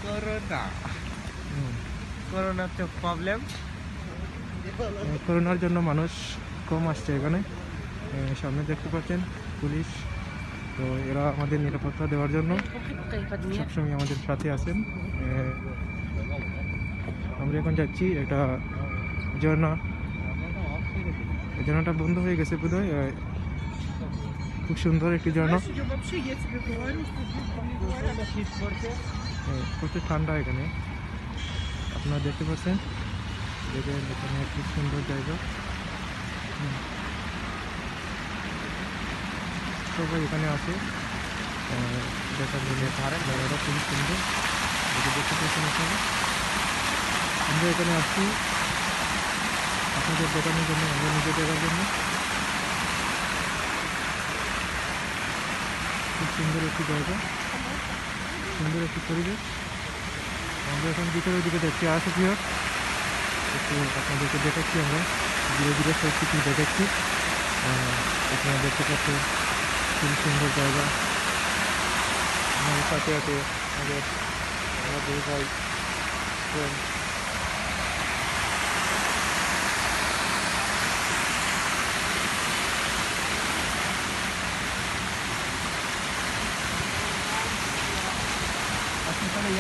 Corona করোনার তো problem, করোনার জন্য মানুষ কম আসছে এখানে। সামনে দেখতে পাচ্ছেন পুলিশ, তো এরা আমাদের নিরাপত্তা দেওয়ার জন্য সবসময় আমাদের সাথে আছেন। আমরা এখন যাচ্ছি একটা ঝর্ণা, ঝর্ণাটা বন্ধ হয়ে গেছে বোধহয়। খুব সুন্দর একটি ঝর্ণা, প্রচুর ঠান্ডা এখানে, আপনারা দেখতে পাচ্ছেন। দেখেন এখানে খুব সুন্দর জায়গা, সবাই এখানে আছে দেখার জন্য। জায়গাটা খুবই সুন্দর, দেখতে পাচ্ছেন আপনারা। আমরা এখানে আসছি আপনাদের দেখানোর জন্য, আমরা নিজে দেখার জন্য। খুব সুন্দর একটি জায়গা, সুন্দর একটি পরিবেশ। আমরা এখন ভিতরের দিকে যাচ্ছি, আসে কি একটু আপনাদেরকে দেখাচ্ছি। আমরা ধীরে ধীরে সব কিছু দেখাচ্ছি, আপনারা দেখতে পাচ্ছেন। খুবই সুন্দর জায়গা। আমাদের সাথে আছে আমাদের ভাই ফ্রেন্ড। আপনি তাহলে